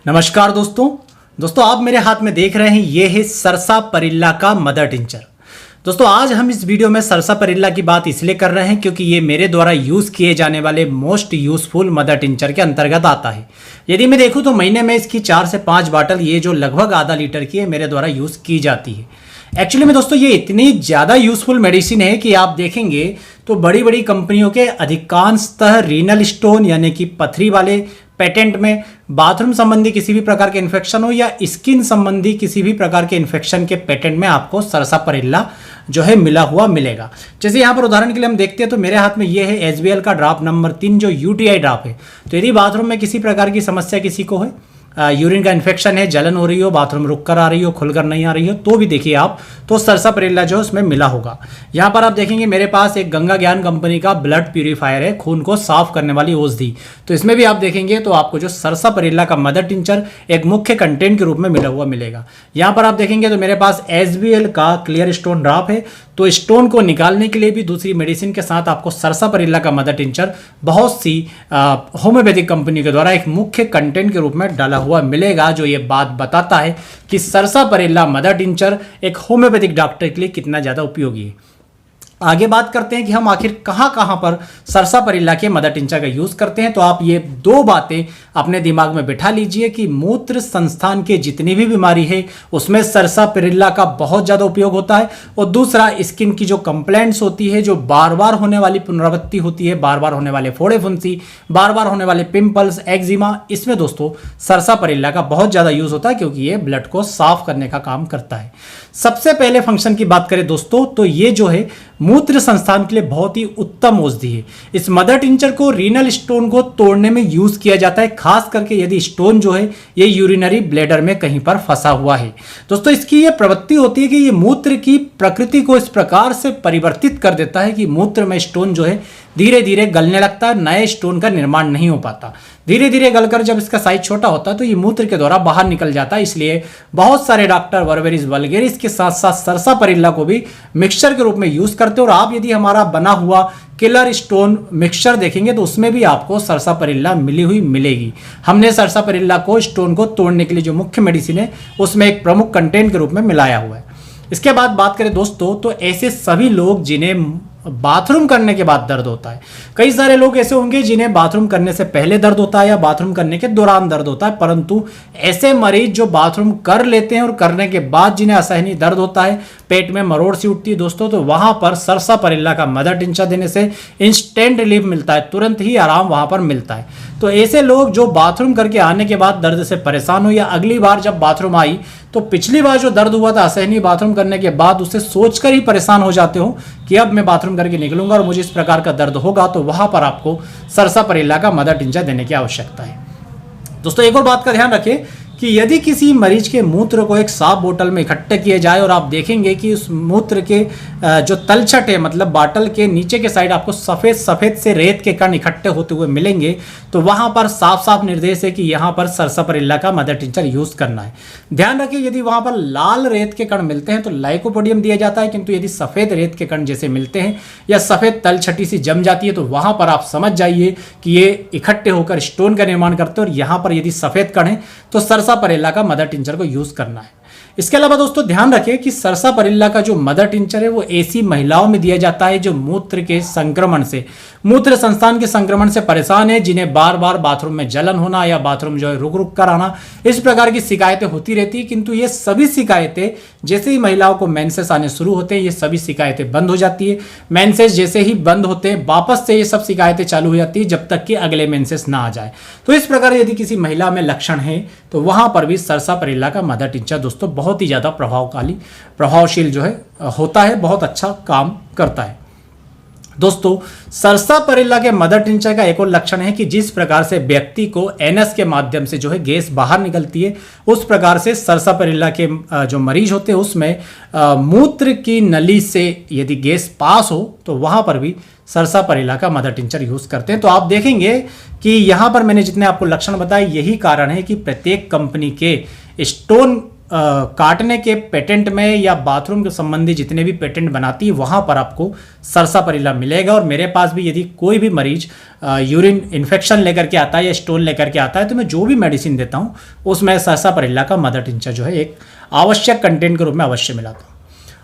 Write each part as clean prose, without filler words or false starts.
नमस्कार दोस्तों आप मेरे हाथ में देख रहे हैं ये है सरसापरिल्ला का मदर टिंचर। दोस्तों आज हम इस वीडियो में सरसापरिल्ला की बात इसलिए कर रहे हैं क्योंकि ये मेरे द्वारा यूज़ किए जाने वाले मोस्ट यूज़फुल मदर टिंचर के अंतर्गत आता है। यदि मैं देखूं तो महीने में इसकी 4 से 5 बाटल ये जो लगभग आधा लीटर की है मेरे द्वारा यूज़ की जाती है। एक्चुअली में दोस्तों ये इतनी ज़्यादा यूज़फुल मेडिसिन है कि आप देखेंगे तो बड़ी बड़ी कंपनियों के अधिकांशतः रीनल स्टोन यानी कि पथरी वाले पेटेंट में, बाथरूम संबंधी किसी भी प्रकार के इन्फेक्शन हो या स्किन संबंधी किसी भी प्रकार के इन्फेक्शन के पेटेंट में आपको सरसापरिल्ला जो है मिला हुआ मिलेगा। जैसे यहाँ पर उदाहरण के लिए हम देखते हैं तो मेरे हाथ में ये है SBL का ड्रॉप नंबर 3 जो UTI ड्रॉप है। तो यदि बाथरूम में किसी प्रकार की समस्या किसी को है, यूरिन का इन्फेक्शन है, जलन हो रही हो, बाथरूम रुक कर आ रही हो, खुलकर नहीं आ रही हो, तो भी देखिए आप तो सरसापरिल्ला जो उसमें मिला होगा। यहाँ पर आप देखेंगे मेरे पास एक गंगा ज्ञान कंपनी का ब्लड प्यूरीफायर है, खून को साफ करने वाली औषधि। तो इसमें भी आप देखेंगे तो आपको जो सरसापरिल्ला का मदर टिंचर एक मुख्य कंटेंट के रूप में मिला हुआ मिलेगा। यहाँ पर आप देखेंगे तो मेरे पास SBL का क्लियर स्टोन ड्रॉप है। तो स्टोन को निकालने के लिए भी दूसरी मेडिसिन के साथ आपको सरसापरिल्ला का मदर टिंचर बहुत सी होम्योपैथिक कंपनी के द्वारा एक मुख्य कंटेंट के रूप में डाला हुआ मिलेगा, जो ये बात बताता है कि सरसापरिल्ला मदर टिंचर एक होम्योपैथिक डॉक्टर के लिए कितना ज़्यादा उपयोगी है। आगे बात करते हैं कि हम आखिर कहाँ पर सरसापरिल्ला के मदर टिंचर का यूज़ करते हैं। तो आप ये 2 बातें अपने दिमाग में बिठा लीजिए कि मूत्र संस्थान के जितनी भी बीमारी है उसमें सरसापरिल्ला का बहुत ज़्यादा उपयोग होता है। और दूसरा, स्किन की जो कंप्लेंट्स होती है, जो बार बार होने वाली पुनरावृत्ति होती है, बार बार होने वाले फोड़े फुंसी, बार बार होने वाले पिंपल्स, एक्जिमा, इसमें दोस्तों सरसापरिल्ला का बहुत ज़्यादा यूज़ होता है क्योंकि ये ब्लड को साफ करने का काम करता है। सबसे पहले फंक्शन की बात करें दोस्तों तो ये जो है मूत्र संस्थान के लिए बहुत ही उत्तम औषधि है। इस मदर टिंचर को रीनल स्टोन को तोड़ने में यूज किया जाता है, खास करके यदि स्टोन जो है ये यूरिनरी ब्लैडर में कहीं पर फंसा हुआ है। दोस्तों इसकी ये प्रवृत्ति होती है कि ये मूत्र की प्रकृति को इस प्रकार से परिवर्तित कर देता है कि मूत्र में स्टोन जो है धीरे धीरे गलने लगता है, नए स्टोन का निर्माण नहीं हो पाता। धीरे धीरे गलकर जब इसका साइज छोटा होता है तो ये मूत्र के द्वारा बाहर निकल जाता है। इसलिए बहुत सारे डॉक्टर वर्वेरिस वल्गेरिस के साथ साथ सरसापरिल्ला को भी मिक्सचर के रूप में यूज करते हैं। और आप यदि हमारा बना हुआ किलर स्टोन मिक्सचर देखेंगे तो उसमें भी आपको सरसापरिल्ला मिली हुई मिलेगी। हमने सरसापरिल्ला को स्टोन को तोड़ने के लिए जो मुख्य मेडिसिन है उसमें एक प्रमुख कंटेंट के रूप में मिलाया हुआ है। इसके बाद बात करें दोस्तों तो ऐसे सभी लोग जिन्हें बाथरूम करने के बाद दर्द होता है, कई सारे लोग ऐसे होंगे जिन्हें बाथरूम करने से पहले दर्द होता है या बाथरूम करने के दौरान दर्द होता है, परंतु ऐसे मरीज जो बाथरूम कर लेते हैं और करने के बाद जिन्हें असहनीय दर्द होता है, पेट में मरोड़ सी उठती है दोस्तों, तो वहां पर सरसापरिल्ला का मदर टिंचर देने से इंस्टेंट रिलीफ मिलता है, तुरंत ही आराम वहां पर मिलता है। तो ऐसे लोग जो बाथरूम करके आने के बाद दर्द से परेशान हो या अगली बार जब बाथरूम आई तो पिछली बार जो दर्द हुआ था असहनीय बाथरूम करने के बाद उसे सोचकर ही परेशान हो जाते हो कि अब मैं बाथरूम करके निकलूंगा और मुझे इस प्रकार का दर्द होगा, तो वहां पर आपको सरसापरिल्ला का मदर टिंचर देने की आवश्यकता है। दोस्तों एक और बात का ध्यान रखें कि यदि किसी मरीज के मूत्र को एक साफ बोतल में इकट्ठे किए जाए और आप देखेंगे कि उस मूत्र के जो तलछट है, मतलब बाटल के नीचे के साइड आपको सफ़ेद सफ़ेद से रेत के कण इकट्ठे होते हुए मिलेंगे, तो वहां पर साफ साफ निर्देश है कि यहाँ पर सरसापरिल्ला का मदर टिंचर यूज़ करना है। ध्यान रखिए यदि वहां पर लाल रेत के कण मिलते हैं तो लाइकोपोडियम दिया जाता है, किंतु यदि सफ़ेद रेत के कण जैसे मिलते हैं या सफ़ेद तलछटी सी जम जाती है तो वहां पर आप समझ जाइए कि ये इकट्ठे होकर स्टोन का निर्माण करते हैं। और यहाँ पर यदि सफ़ेद कण है तो सरसापरिल्ला का मदर टिंचर को यूज करना है। इसके अलावा दोस्तों ध्यान रखें कि सरसापरिल्ला का जो मदर टिंचर है वो ऐसी महिलाओं में दिया जाता है जो मूत्र के संक्रमण से, मूत्र संस्थान के संक्रमण से परेशान है, जिन्हें बार बार बाथरूम में जलन होना या बाथरूम जो है रुक रुक कर आना, इस प्रकार की शिकायतें होती रहती है। किंतु ये सभी शिकायतें जैसे ही महिलाओं को मेंसेस आने शुरू होते हैं ये सभी शिकायतें बंद हो जाती है। मेंसेस जैसे ही बंद होते हैं वापस से ये सब शिकायतें चालू हो जाती है जब तक कि अगले मेंसेस ना आ जाए। तो इस प्रकार यदि किसी महिला में लक्षण है तो वहां पर भी सरसापरिल्ला का मदर टिंचर दोस्तों बहुत ही ज्यादा प्रभावशील जो है होता है, बहुत अच्छा काम करता है। दोस्तों सरसापरिल्ला के मदर टिंचर का एक और लक्षण है कि जिस प्रकार से व्यक्ति को एनस के माध्यम से जो है गैस बाहर निकलती है, उस प्रकार से सरसापरिल्ला के जो मरीज होते हैं उसमें मूत्र की नली से यदि गैस पास हो तो वहां पर भी सरसापरिल्ला का मदर टिंचर यूज करते हैं। तो आप देखेंगे कि यहां पर मैंने जितने आपको लक्षण बताए यही कारण है कि प्रत्येक कंपनी के स्टोन काटने के पेटेंट में या बाथरूम के संबंधी जितने भी पेटेंट बनाती है वहाँ पर आपको सरसापरिल्ला मिलेगा। और मेरे पास भी यदि कोई भी मरीज यूरिन इन्फेक्शन लेकर के आता है या स्टोन लेकर के आता है तो मैं जो भी मेडिसिन देता हूँ उसमें सरसापरिल्ला का मदर टिंचर जो है एक आवश्यक कंटेंट के रूप में अवश्य मिलाता हूँ।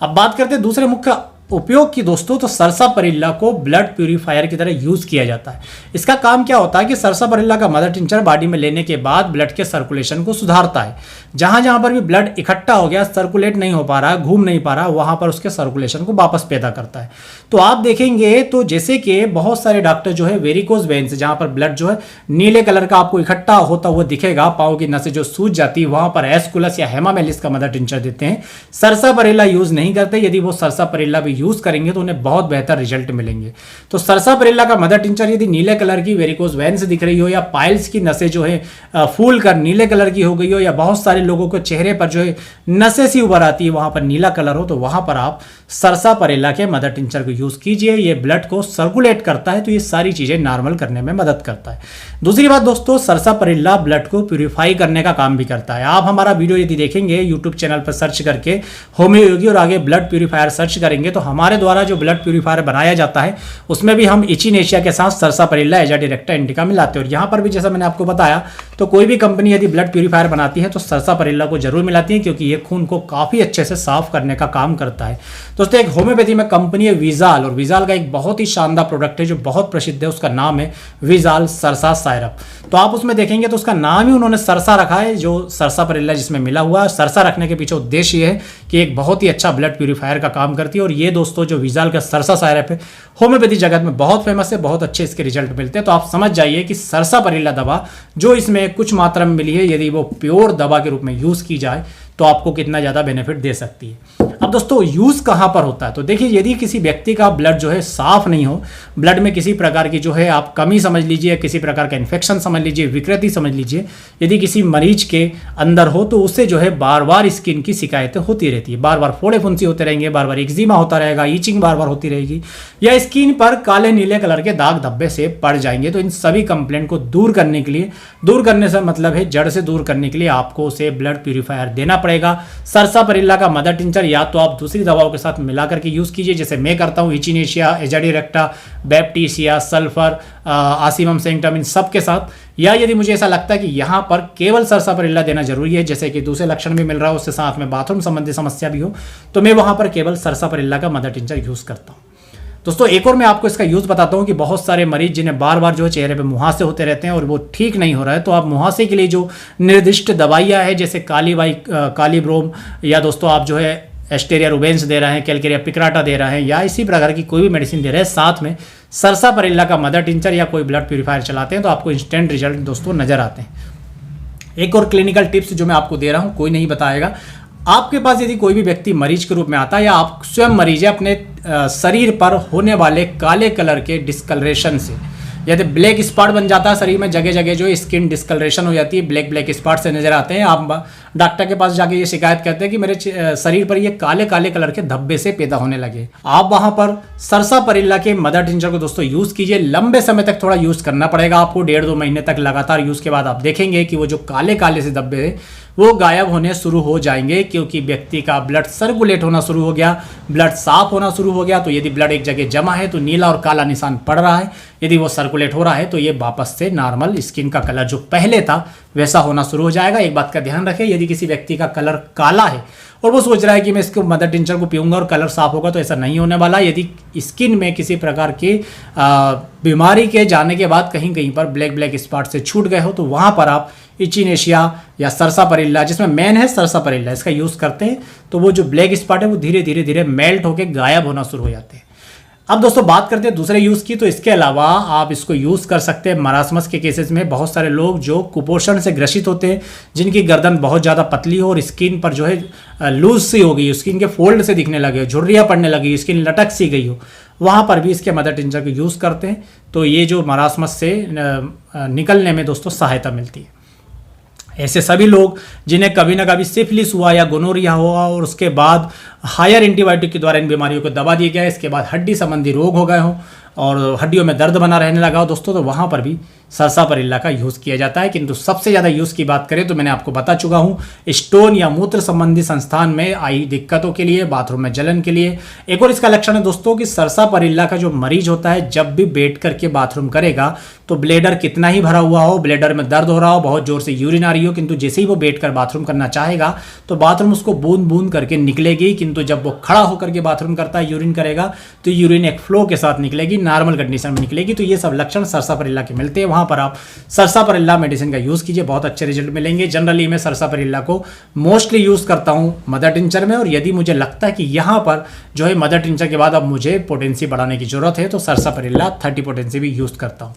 अब बात करते हैं दूसरे मुख्य उपयोग की दोस्तों, तो सरसापरिल्ला को ब्लड प्यूरीफायर की तरह यूज किया जाता है। इसका काम क्या होता है कि सरसापरिल्ला का मदर टिंचर बॉडी में लेने के बाद ब्लड के सर्कुलेशन को सुधारता है। जहां जहां पर भी ब्लड इकट्ठा हो गया, सर्कुलेट नहीं हो पा रहा, घूम नहीं पा रहा, वहां पर उसके सर्कुलेशन को वापस पैदा करता है। तो आप देखेंगे तो जैसे कि बहुत सारे डॉक्टर जो है वेरिकोज वेन्स, जहां पर ब्लड जो है नीले कलर का आपको इकट्ठा होता हुआ दिखेगा, पांव की नसें जो सूज जाती है वहां पर एस्कुलस या हेमामेलिस का मदर टिंचर देते हैं। सरसापरिल्ला यूज नहीं करते। यदि वो सरसापरिल्ला भी यूज करेंगे तो उन्हें बहुत बेहतर रिजल्ट मिलेंगे। तो सरसापरिल्ला का मदर टिंचर यदि नीले कलर की वेरिकोज वेन्स दिख रही हो या पाइल्स की नसें जो है फूल कर नीले कलर की हो गई हो या बहुत सारे लोगों को चेहरे पर जो है नसें सी उभर आती है वहां पर नीला कलर हो, तो वहां पर आप सरसापरिल्ला के मदर टिंचर को यूज कीजिए। ये ब्लड को सर्कुलेट करता है, तो ये सारी चीजें नॉर्मल करने में मदद करता है। दूसरी बात दोस्तों, सरसापरिल्ला ब्लड को प्यूरिफाई करने का काम भी करता है। आप हमारा वीडियो यदि देखेंगे यूट्यूब चैनल पर सर्च करके होम्यो योगी और आगे ब्लड प्यूरिफायर सर्च करेंगे तो हमारे द्वारा जो ब्लड प्यूरिफायर बनाया जाता है उसमें भी हम इचिनेशिया के साथ सरसापरिल्ला एजाडिरेक्टा इंडिका मिलाते हैं। और यहाँ पर भी जैसा मैंने आपको बताया तो कोई भी कंपनी यदि ब्लड प्यूरिफायर बनाती है तो सरसापरिल्ला को जरूर मिलाती है, क्योंकि ये खून को काफी अच्छे से साफ करने का काम करता है। दोस्तों एक होम्योपैथी में कंपनी है विजाल, और विजाल का एक बहुत ही शानदार प्रोडक्ट है जो बहुत प्रसिद्ध है, उसका नाम है विजाल सरसा सायरप। तो आप उसमें देखेंगे तो उसका नाम ही उन्होंने सरसा रखा है, जो सरसापरिल्ला जिसमें मिला हुआ है। सरसा रखने के पीछे उद्देश्य ये है कि एक बहुत ही अच्छा ब्लड प्यूरिफायर का काम करती है। और ये दोस्तों जो विजाल का सरसा सायरप है होम्योपैथी जगत में बहुत फेमस है, बहुत अच्छे इसके रिजल्ट मिलते हैं। तो आप समझ जाइए कि सरसापरिल्ला दवा जो इसमें कुछ मात्रा में मिली है, यदि वो प्योर दवा के रूप में यूज की जाए तो आपको कितना ज्यादा बेनिफिट दे सकती है। अब दोस्तों यूज कहां पर होता है, तो देखिए यदि किसी व्यक्ति का ब्लड जो है साफ नहीं हो, ब्लड में किसी प्रकार की जो है आप कमी समझ लीजिए, किसी प्रकार का इन्फेक्शन समझ लीजिए, विकृति समझ लीजिए, यदि किसी मरीज के अंदर हो तो उससे जो है बार बार स्किन की शिकायतें होती रहती है, बार बार फोड़े फुंसी होते रहेंगे, बार बार एक्जिमा होता रहेगा, ईचिंग बार बार होती रहेगी, या स्किन पर काले नीले कलर के दाग धब्बे से पड़ जाएंगे। तो इन सभी कंप्लेंट को दूर करने के लिए, दूर करने से मतलब है जड़ से दूर करने के लिए आपको उसे ब्लड प्यूरिफायर देना पड़ेगा। सरसापरिल्ला का मदर टिंचर या तो आप दूसरी दवाओं के साथ मिला करके यूज कीजिए, जैसे मैं करता हूं इचिनेशिया, एजाडिरेक्टा, बैप्टीसिया, सल्फर, आसिमम सेंक्टम, इन सब के साथ। या यदि मुझे ऐसा लगता है कि यहाँ पर केवल सरसापरिल्ला देना जरूरी है, जैसे कि दूसरे लक्षण भी मिल रहा हो, उसके साथ में बाथरूम संबंधी समस्या भी हो, तो मैं वहां पर केवल सरसापरिल्ला का मदर टिंचर यूज करता हूँ। दोस्तों एक और मैं आपको इसका यूज बताता हूँ कि बहुत सारे मरीज जिन्हें बार बार जो है चेहरे पे मुहासे होते रहते हैं और वो ठीक नहीं हो रहा है, तो आप मुहासे के लिए जो निर्दिष्ट दवाइयाँ हैं जैसे कालीब्रोम, या दोस्तों आप जो है एस्टेरिया रूबेंस दे रहे हैं, कैलकेरिया पिक्राटा दे रहे हैं, या इसी प्रकार की कोई भी मेडिसिन दे रहे हैं, साथ में सरसापरिल्ला का मदर टिंचर या कोई ब्लड प्यूरिफायर चलाते हैं, तो आपको इंस्टेंट रिजल्ट दोस्तों नजर आते हैं। एक और क्लिनिकल टिप्स जो मैं आपको दे रहा हूँ कोई नहीं बताएगा। आपके पास यदि कोई भी व्यक्ति मरीज के रूप में आता है या आप स्वयं मरीज है, अपने शरीर पर होने वाले काले कलर के डिस्कलरेशन से, यदि ब्लैक स्पॉट बन जाता है शरीर में, जगह जगह जो स्किन डिस्कलरेशन हो जाती है, ब्लैक स्पॉट से नजर आते हैं, आप डॉक्टर के पास जाके ये शिकायत करते हैं कि मेरे शरीर पर ये काले काले कलर के धब्बे से पैदा होने लगे, आप वहां पर सरसापरिल्ला के मदर टिंचर को दोस्तों यूज कीजिए। लंबे समय तक थोड़ा यूज करना पड़ेगा आपको, 1.5-2 महीने तक लगातार यूज के बाद आप देखेंगे कि वो जो काले काले से धब्बे है वो गायब होने शुरू हो जाएंगे, क्योंकि व्यक्ति का ब्लड सर्कुलेट होना शुरू हो गया, ब्लड साफ होना शुरू हो गया। तो यदि ब्लड एक जगह जमा है तो नीला और काला निशान पड़ रहा है, यदि वो सर्कुलेट हो रहा है तो ये वापस से नॉर्मल स्किन का कलर जो पहले था वैसा होना शुरू हो जाएगा। एक बात का ध्यान रखें, यदि किसी व्यक्ति का कलर काला है और वो सोच रहा है कि मैं इसको मदर टिंचर को पीऊंगा और कलर साफ होगा, तो ऐसा नहीं होने वाला। यदि स्किन में किसी प्रकार की बीमारी के जाने के बाद कहीं कहीं पर ब्लैक स्पॉट से छूट गए हो, तो वहां पर आप इचिनेशिया या सरसापरिल्ला, जिसमें मेन है सरसापरिल्ला, इसका यूज करते हैं, तो वो जो ब्लैक स्पॉट है वो धीरे धीरे मेल्ट होकर गायब होना शुरू हो जाते हैं। अब दोस्तों बात करते हैं दूसरे यूज की, तो इसके अलावा आप इसको यूज कर सकते हैं मरासमस के केसेस में। बहुत सारे लोग जो कुपोषण से ग्रसित होते हैं, जिनकी गर्दन बहुत ज़्यादा पतली हो और स्किन पर जो है लूज सी हो गई, स्किन के फोल्ड से दिखने लगे, झुर्रियाँ पड़ने लगी, स्किन लटक सी गई हो, वहाँ पर भी इसके मदर टिंचर को यूज़ करते हैं, तो ये जो मरासमस से निकलने में दोस्तों सहायता मिलती है। ऐसे सभी लोग जिन्हें कभी ना कभी सिफिलिस हुआ या गोनोरिया हुआ और उसके बाद हायर एंटीबायोटिक के द्वारा इन बीमारियों को दबा दिया गया, इसके बाद हड्डी संबंधी रोग हो गए हों और हड्डियों में दर्द बना रहने लगा हो दोस्तों, तो वहाँ पर भी सरसा परिल्ला का यूज़ किया जाता है। किंतु सबसे ज़्यादा यूज़ की बात करें तो मैंने आपको बता चुका हूँ, स्टोन या मूत्र संबंधी संस्थान में आई दिक्कतों के लिए, बाथरूम में जलन के लिए। एक और इसका लक्षण है दोस्तों कि सरसा परिल्ला का जो मरीज होता है, जब भी बैठ करके बाथरूम करेगा तो ब्लेडर कितना ही भरा हुआ हो, ब्लेडर में दर्द हो रहा हो, बहुत जोर से यूरिन आ रही हो, किंतु जैसे ही वो बैठकर बाथरूम करना चाहेगा तो बाथरूम उसको बूंद बूंद करके निकलेगी। किंतु जब वो खड़ा होकर के बाथरूम करता है, यूरिन करेगा, तो यूरिन एक फ्लो के साथ निकलेगी, नॉर्मल कंडीशन में निकलेगी। तो ये सब लक्षण सरसा परिल्ला के मिलते हैं। वहां पर आप सरसा परिल्ला मेडिसिन का यूज़ कीजिए, बहुत अच्छे रिजल्ट मिलेंगे। जनरली मैं सरसा परिल्ला को मोस्टली यूज़ करता हूँ मदर टिंचर में, और यदि मुझे लगता है कि यहाँ पर जो है मदर टिंचर के बाद अब मुझे पोटेंसी बढ़ाने की जरूरत है तो सरसा परिल्ला 30 पोटेंसी भी यूज़ करता हूँ।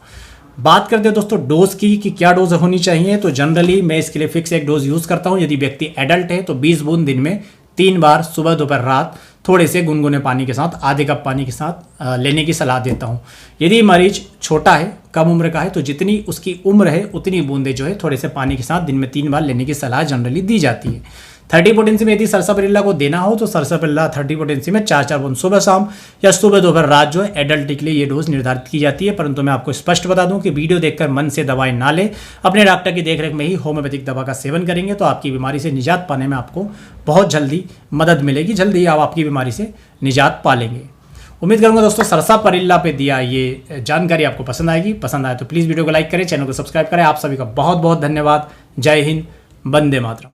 बात करते हैं दोस्तों डोज की कि क्या डोज होनी चाहिए, तो जनरली मैं इसके लिए फिक्स एक डोज यूज़ करता हूँ। यदि व्यक्ति एडल्ट है तो 20 बूंद दिन में 3 बार, सुबह दोपहर रात, थोड़े से गुनगुने पानी के साथ, आधे कप पानी के साथ लेने की सलाह देता हूँ। यदि मरीज छोटा है, कम उम्र का है, तो जितनी उसकी उम्र है उतनी बूंदे जो है थोड़े से पानी के साथ दिन में 3 बार लेने की सलाह जनरली दी जाती है। 30 पोटेंसी में यदि सरसा परिल्ला को देना हो तो सरसा परिल्ला 30 पोटेंसी में 4-4 बूंद सुबह शाम या सुबह दोपहर रात जो है एडल्ट के लिए ये डोज निर्धारित की जाती है। परंतु मैं आपको स्पष्ट बता दूं कि वीडियो देखकर मन से दवाएं ना लें, अपने डॉक्टर की देखरेख में ही होम्योपैथिक दवा का सेवन करेंगे तो आपकी बीमारी से निजात पाने में आपको बहुत जल्दी मदद मिलेगी, जल्दी आप आपकी बीमारी से निजात पा लेंगे। उम्मीद करूंगा दोस्तों सरसा परिल्ला पे दिया ये जानकारी आपको पसंद आएगी। पसंद आए तो प्लीज़ वीडियो को लाइक करें, चैनल को सब्सक्राइब करें। आप सभी का बहुत बहुत धन्यवाद। जय हिंद, वंदे मातरम।